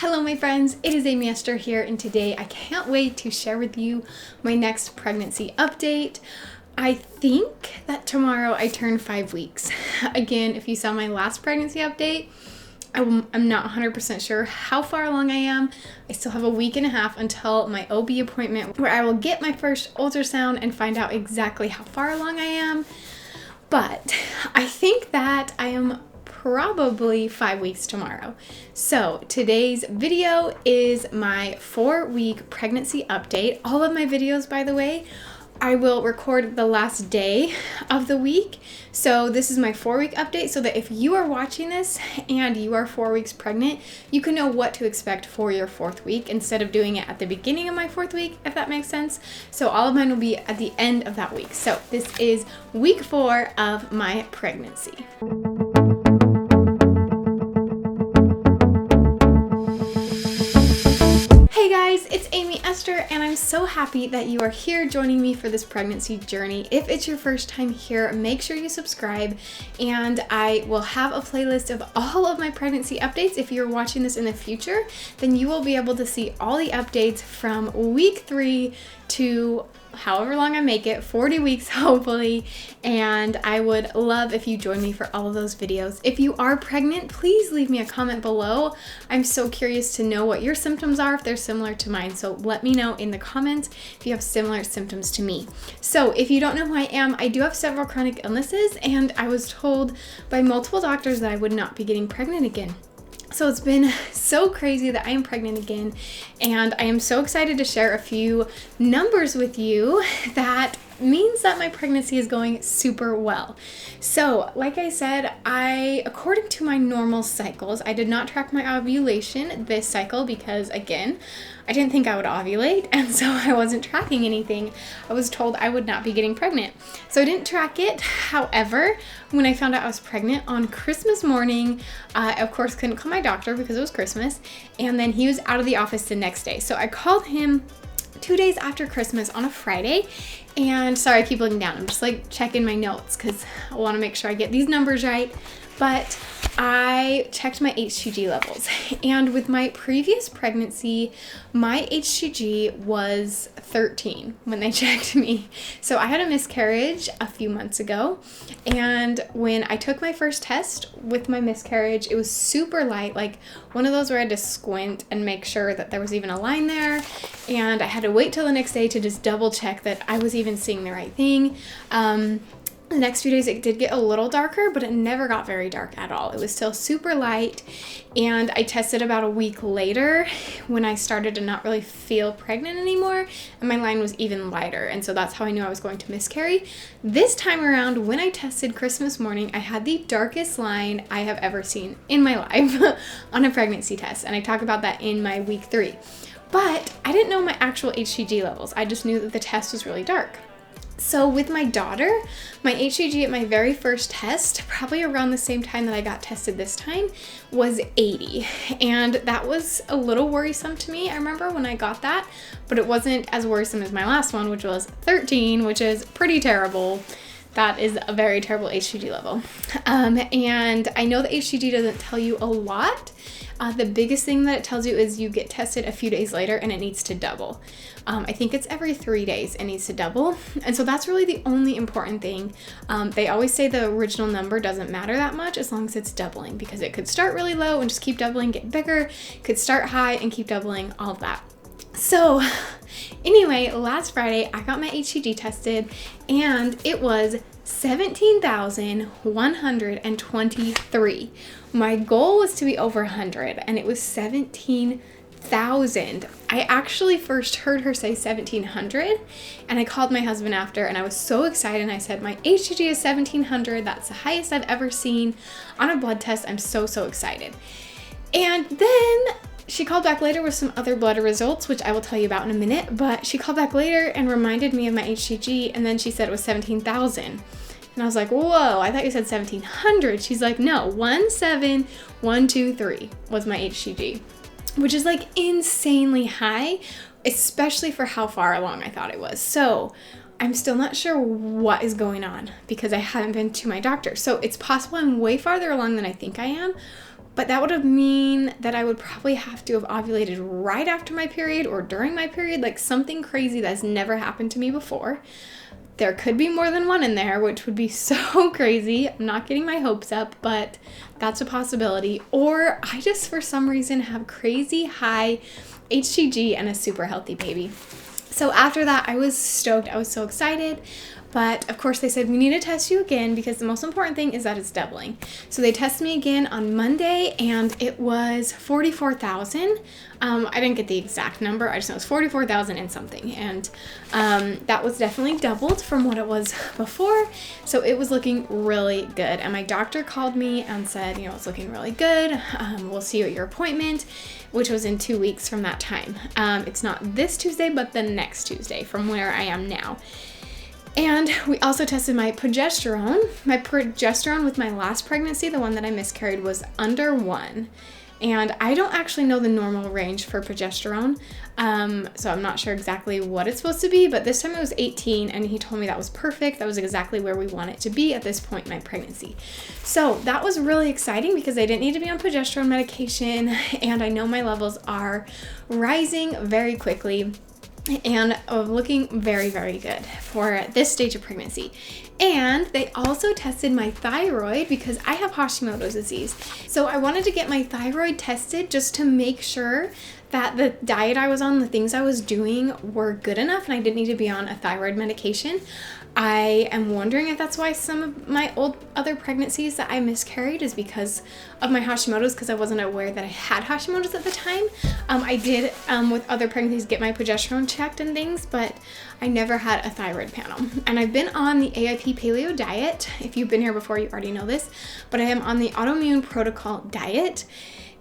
Hello my friends, it is Amy Esther here, and today I can't wait to share with you my next pregnancy update. I think that tomorrow I turn 5 weeks. Again, if you saw my last pregnancy update, I'm not 100% sure how far along I am. I still have a week and a half until my OB appointment where I will get my first ultrasound and find out exactly how far along I am. But I think that I am probably 5 weeks tomorrow. So today's video is my 4-week pregnancy update. All of my videos, by the way, I will record the last day of the week. So this is my 4-week update so that if you are watching this and you are 4 weeks pregnant, you can know what to expect for your 4th week instead of doing it at the beginning of my 4th week, if that makes sense. So all of mine will be at the end of that week. So this is week 4 of my pregnancy. Hey guys, it's Amy Esther, and I'm so happy that you are here joining me for this pregnancy journey. If it's your first time here, make sure you subscribe, and I will have a playlist of all of my pregnancy updates. If you're watching this in the future, then you will be able to see all the updates from week 3 to however long I make it, 40 weeks hopefully, and I would love if you join me for all of those videos. If you are pregnant, please leave me a comment below. I'm so curious to know what your symptoms are, if they're similar to mine, so let me know in the comments if you have similar symptoms to me. So if you don't know who I am, I do have several chronic illnesses, and I was told by multiple doctors that I would not be getting pregnant again. So it's been so crazy that I am pregnant again, and I am so excited to share a few numbers with you that means that my pregnancy is going super well. So like I said, according to my normal cycles, I did not track my ovulation this cycle because, again, I didn't think I would ovulate, and so I wasn't tracking anything. I was told I would not be getting pregnant, so I didn't track it. However, when I found out I was pregnant on Christmas morning, I of course couldn't call my doctor because it was Christmas, and then he was out of the office the next day. So I called him 2 days after Christmas on a Friday, and sorry, I keep looking down. I'm just like checking my notes because I want to make sure I get these numbers right. But I checked my HCG levels, and with my previous pregnancy, my HCG was 13 when they checked me. So I had a miscarriage a few months ago, and when I took my first test with my miscarriage, it was super light, like one of those where I had to squint and make sure that there was even a line there, and I had to wait till the next day to just double check that I was even seeing the right thing. The next few days it did get a little darker, but it never got very dark at all. It was still super light, and I tested about a week later when I started to not really feel pregnant anymore, and my line was even lighter, and so that's how I knew I was going to miscarry. This time around, when I tested Christmas morning, I had the darkest line I have ever seen in my life on a pregnancy test, and I talk about that in my week 3. But I didn't know my actual HCG levels. I just knew that the test was really dark. So with my daughter, my HCG at my very first test, probably around the same time that I got tested this time, was 80. And that was a little worrisome to me, I remember when I got that, but it wasn't as worrisome as my last one, which was 13, which is pretty terrible. That is a very terrible HCG level. And I know the HCG doesn't tell you a lot. The biggest thing that it tells you is you get tested a few days later and it needs to double. I think it's every 3 days it needs to double. And so that's really the only important thing. They always say the original number doesn't matter that much as long as it's doubling, because it could start really low and just keep doubling, get bigger. It could start high and keep doubling, all of that. So anyway, last Friday I got my HCG tested, and it was 17,123. My goal was to be over 100, and it was 17,000. I actually first heard her say 1,700, and I called my husband after, and I was so excited, and I said, my HCG is 1,700. That's the highest I've ever seen on a blood test. I'm so excited. And then she called back later with some other blood results, which I will tell you about in a minute, but she called back later and reminded me of my HCG, and then she said it was 17,000. And I was like, whoa, I thought you said 1,700. She's like, no, 17,123 was my HCG, which is like insanely high, especially for how far along I thought it was. So I'm still not sure what is going on because I haven't been to my doctor. So it's possible I'm way farther along than I think I am, but that would have mean that I would probably have to have ovulated right after my period or during my period, like something crazy that's never happened to me before. There could be more than one in there, which would be so crazy. I'm not getting my hopes up, but that's a possibility. Or I just, for some reason, have crazy high HCG and a super healthy baby. So after that, I was stoked. I was so excited. But of course they said, we need to test you again because the most important thing is that it's doubling. So they tested me again on Monday and it was 44,000. I didn't get the exact number. I just know it was 44,000 and something. And that was definitely doubled from what it was before. So it was looking really good. And my doctor called me and said, it's looking really good. We'll see you at your appointment, which was in 2 weeks from that time. It's not this Tuesday, but the next Tuesday from where I am now. And we also tested my progesterone. My progesterone with my last pregnancy, the one that I miscarried, was under 1. And I don't actually know the normal range for progesterone, so I'm not sure exactly what it's supposed to be, but this time it was 18, and he told me that was perfect. That was exactly where we want it to be at this point in my pregnancy. So that was really exciting because I didn't need to be on progesterone medication, and I know my levels are rising very quickly and looking very, very good for this stage of pregnancy. And they also tested my thyroid because I have Hashimoto's disease. So I wanted to get my thyroid tested just to make sure that the diet I was on, the things I was doing were good enough and I didn't need to be on a thyroid medication. I am wondering if that's why some of my other pregnancies that I miscarried is because of my Hashimoto's, because I wasn't aware that I had Hashimoto's at the time. I did with other pregnancies get my progesterone checked and things, but I never had a thyroid panel. And I've been on the AIP paleo diet. If you've been here before, you already know this, but I am on the autoimmune protocol diet.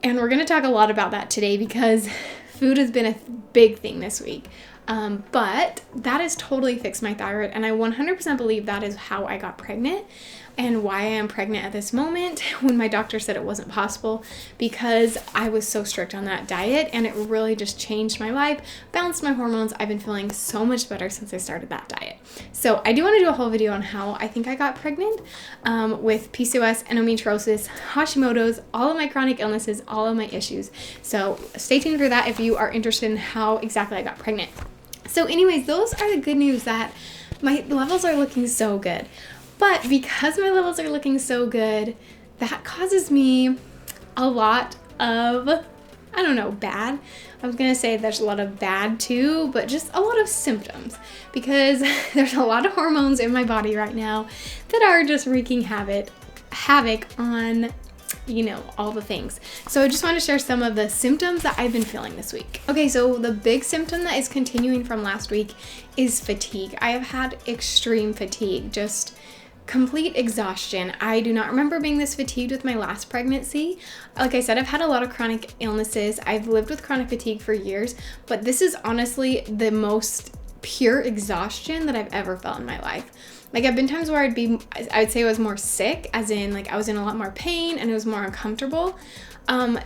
And we're going to talk a lot about that today because food has been a big thing this week. But that has totally fixed my thyroid, and I 100% believe that is how I got pregnant and why I am pregnant at this moment when my doctor said it wasn't possible, because I was so strict on that diet and it really just changed my life, balanced my hormones. I've been feeling so much better since I started that diet. So I do want to do a whole video on how I think I got pregnant with PCOS, endometriosis, Hashimoto's, all of my chronic illnesses, all of my issues. So stay tuned for that if you are interested in how exactly I got pregnant. So anyways, those are the good news, that my levels are looking so good. But because my levels are looking so good, that causes me a lot of, bad. I was going to say there's a lot of bad too, but just a lot of symptoms, because there's a lot of hormones in my body right now that are just wreaking havoc on all the things. So I just want to share some of the symptoms that I've been feeling this week. Okay, so the big symptom that is continuing from last week is fatigue. I have had extreme fatigue, just complete exhaustion. I do not remember being this fatigued with my last pregnancy. Like I said, I've had a lot of chronic illnesses. I've lived with chronic fatigue for years, but this is honestly the most pure exhaustion that I've ever felt in my life. Like, I've been times where I'd say I was more sick, as in like I was in a lot more pain and it was more uncomfortable.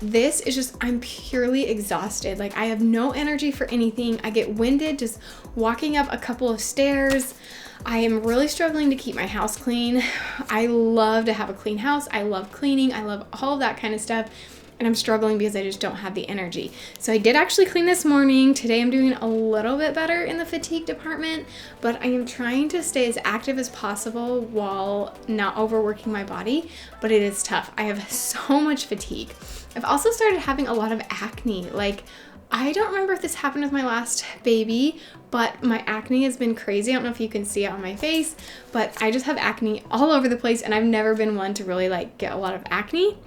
This is just, I'm purely exhausted. Like, I have no energy for anything. I get winded just walking up a couple of stairs. I am really struggling to keep my house clean. I love to have a clean house. I love cleaning. I love all of that kind of stuff. And I'm struggling because I just don't have the energy. So I did actually clean this morning. Today I'm doing a little bit better in the fatigue department, but I am trying to stay as active as possible while not overworking my body, but it is tough. I have so much fatigue. I've also started having a lot of acne. Like, I don't remember if this happened with my last baby, but my acne has been crazy. I don't know if you can see it on my face, but I just have acne all over the place, and I've never been one to really get a lot of acne.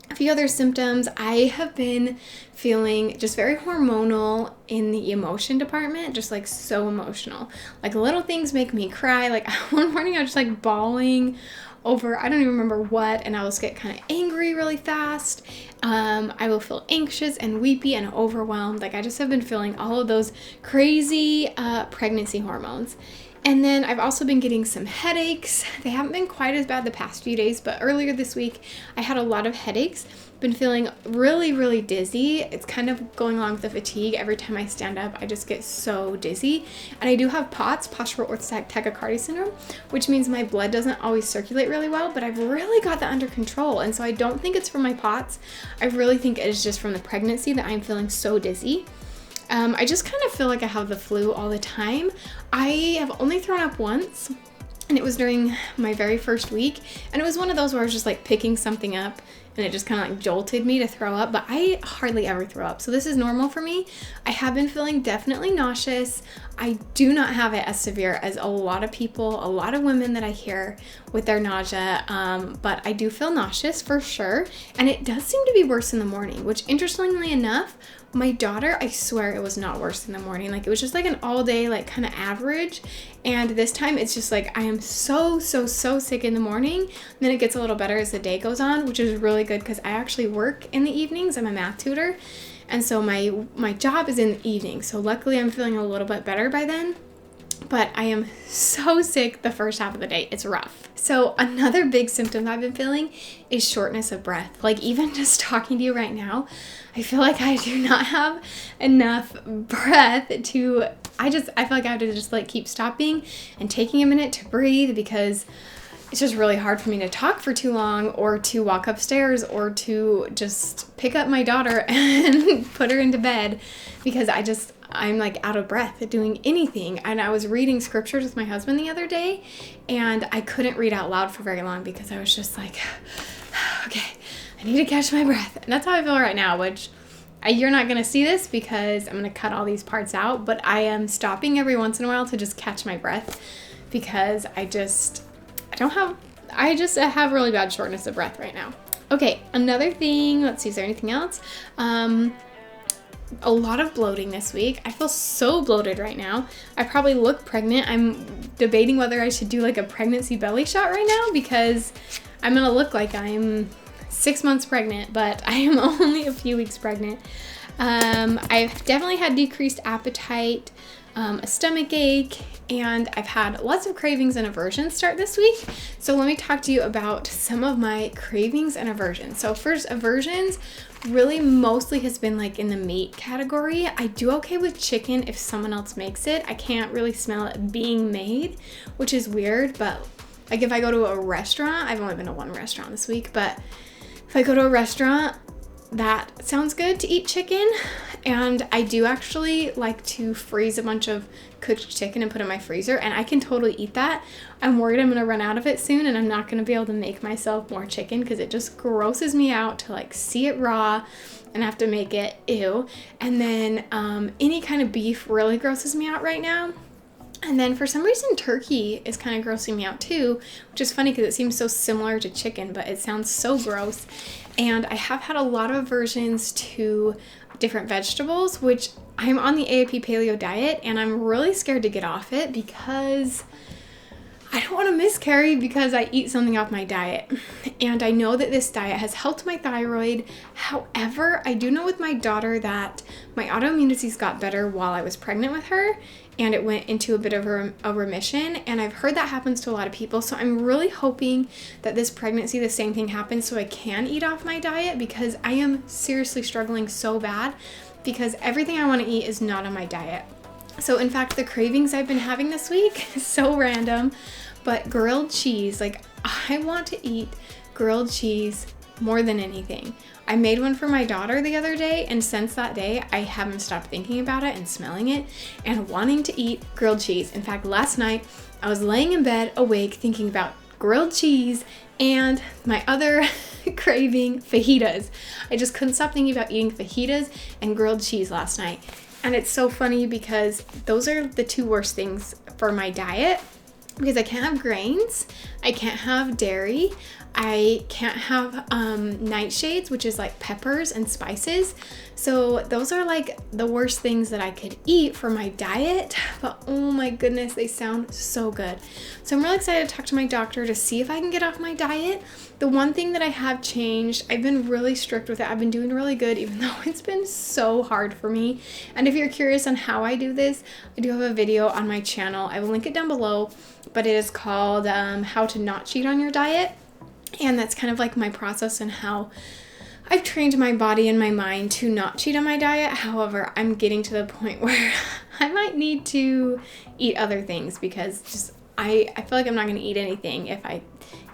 A few other symptoms, I have been feeling just very hormonal in the emotion department, just so emotional. Like, little things make me cry. Like, one morning I was just bawling over, I don't even remember what, and I will get kind of angry really fast. I will feel anxious and weepy and overwhelmed. Like, I just have been feeling all of those crazy pregnancy hormones. And then I've also been getting some headaches. They haven't been quite as bad the past few days, but earlier this week I had a lot of headaches. Been feeling really, really dizzy. It's kind of going along with the fatigue. Every time I stand up, I just get so dizzy. And I do have POTS, postural orthostatic tachycardia syndrome, which means my blood doesn't always circulate really well, but I've really got that under control. And so I don't think it's from my POTS. I really think it is just from the pregnancy that I'm feeling so dizzy. I just kind of feel like I have the flu all the time. I have only thrown up once, and it was during my very first week. And it was one of those where I was just like picking something up and it just kind of like jolted me to throw up, but I hardly ever throw up. So this is normal for me. I have been feeling definitely nauseous. I do not have it as severe as a lot of people, a lot of women that I hear with their nausea, but I do feel nauseous for sure. And it does seem to be worse in the morning, which interestingly enough, my daughter, I swear it was not worse in the morning. Like it was just like an all day, like kind of average. And this time it's just like, I am so sick in the morning. And then it gets a little better as the day goes on, which is really good because I actually work in the evenings. I'm a math tutor. And so my job is in the evening. So luckily I'm feeling a little bit better by then. But I am so sick the first half of the day. It's rough. So another big symptom I've been feeling is shortness of breath. Like even just talking to you right now, I feel like I do not have enough breath to, I feel like I have to just like keep stopping and taking a minute to breathe because it's just really hard for me to talk for too long or to walk upstairs or to just pick up my daughter and put her into bed because I'm like out of breath doing anything. And I was reading scriptures with my husband the other day and I couldn't read out loud for very long because I was just like, okay, I need to catch my breath. And that's how I feel right now, which you're not going to see this because I'm going to cut all these parts out, but I am stopping every once in a while to just catch my breath because I have really bad shortness of breath right now. Okay, another thing, let's see, is there anything else? A lot of bloating this week. I feel so bloated right now. I probably look pregnant. I'm debating whether I should do like a pregnancy belly shot right now because I'm gonna look like I'm 6 months pregnant, but I am only a few weeks pregnant. I've definitely had decreased appetite, a stomach ache, and I've had lots of cravings and aversions start this week. So let me talk to you about some of my cravings and aversions. So first, aversions really mostly has been like in the meat category. I do okay with chicken if someone else makes it. I can't really smell it being made, which is weird, but like if I go to a restaurant, I've only been to one restaurant this week, but if I go to a restaurant, that sounds good to eat chicken. And I do actually like to freeze a bunch of cooked chicken and put it in my freezer, and I can totally eat that. I'm worried I'm gonna run out of it soon and I'm not gonna be able to make myself more chicken because it just grosses me out to like see it raw and have to make it, ew. And then any kind of beef really grosses me out right now. And then for some reason, turkey is kind of grossing me out too, which is funny because it seems so similar to chicken, but it sounds so gross. And I have had a lot of aversions to different vegetables, which I'm on the AAP paleo diet and I'm really scared to get off it because I don't want to miscarry because I eat something off my diet. And I know that this diet has helped my thyroid. However, I do know with my daughter that my autoimmunity's got better while I was pregnant with her and it went into a bit of a remission. And I've heard that happens to a lot of people. So I'm really hoping that this pregnancy, the same thing happens so I can eat off my diet because I am seriously struggling so bad because everything I want to eat is not on my diet. So in fact, the cravings I've been having this week is so random, but grilled cheese, like I want to eat grilled cheese more than anything. I made one for my daughter the other day, and since that day, I haven't stopped thinking about it and smelling it and wanting to eat grilled cheese. In fact, last night I was laying in bed awake thinking about grilled cheese and my other craving, fajitas. I just couldn't stop thinking about eating fajitas and grilled cheese last night. And it's so funny because those are the two worst things for my diet because I can't have grains, I can't have dairy, I can't have nightshades, which is like peppers and spices. So those are like the worst things that I could eat for my diet, but oh my goodness, they sound so good. So I'm really excited to talk to my doctor to see if I can get off my diet. The one thing that I have changed, I've been really strict with it. I've been doing really good, even though it's been so hard for me. And if you're curious on how I do this, I do have a video on my channel. I will link it down below, but it is called How to Not Cheat on Your Diet. And that's kind of like my process and how I've trained my body and my mind to not cheat on my diet. However, I'm getting to the point where I might need to eat other things because just I feel like I'm not going to eat anything if I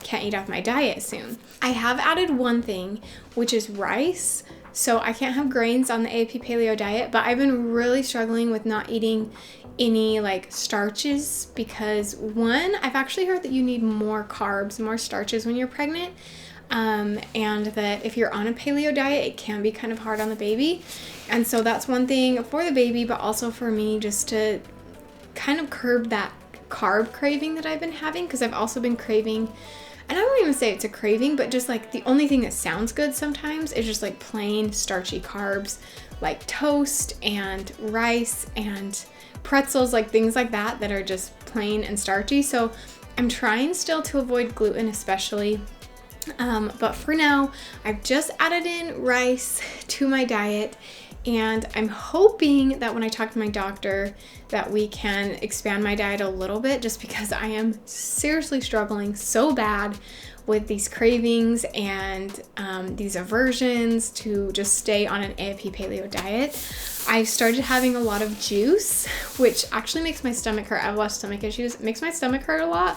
can't eat off my diet soon. I have added one thing, which is rice. So I can't have grains on the AAP paleo diet, but I've been really struggling with not eating any like starches because one, I've actually heard that you need more carbs, more starches when you're pregnant. And that if you're on a paleo diet, it can be kind of hard on the baby. And so that's one thing for the baby, but also for me just to kind of curb that carb craving that I've been having, because I've also been craving, and I won't even say it's a craving, but just like the only thing that sounds good sometimes is just like plain starchy carbs, like toast and rice and pretzels, like things like that that are just plain and starchy. So I'm trying still to avoid gluten especially. But for now, I've just added in rice to my diet, and I'm hoping that when I talk to my doctor that we can expand my diet a little bit, just because I am seriously struggling so bad with these cravings and these aversions to just stay on an AAP paleo diet. I started having a lot of juice, which actually makes my stomach hurt. I have a lot of stomach issues. It makes my stomach hurt a lot.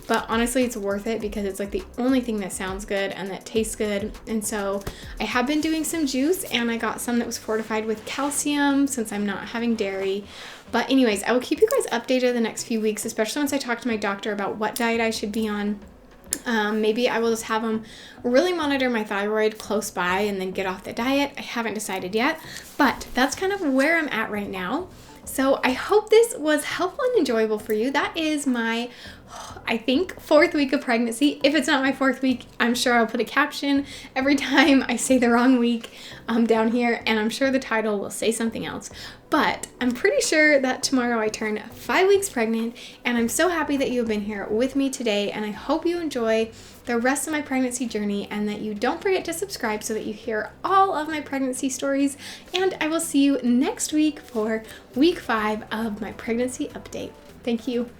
But honestly, it's worth it because it's like the only thing that sounds good and that tastes good. And so I have been doing some juice, and I got some that was fortified with calcium since I'm not having dairy. But anyways, I will keep you guys updated the next few weeks, especially once I talk to my doctor about what diet I should be on. Maybe I will just have them really monitor my thyroid close by and then get off the diet. I haven't decided yet, but that's kind of where I'm at right now. So I hope this was helpful and enjoyable for you. That is my, I think, 4th week of pregnancy. If it's not my 4th week, I'm sure I'll put a caption every time I say the wrong week down here, and I'm sure the title will say something else. But I'm pretty sure that tomorrow I turn 5 weeks pregnant, and I'm so happy that you have been here with me today, and I hope you enjoy the rest of my pregnancy journey, and that you don't forget to subscribe so that you hear all of my pregnancy stories. And I will see you next week for week 5 of my pregnancy update. Thank you.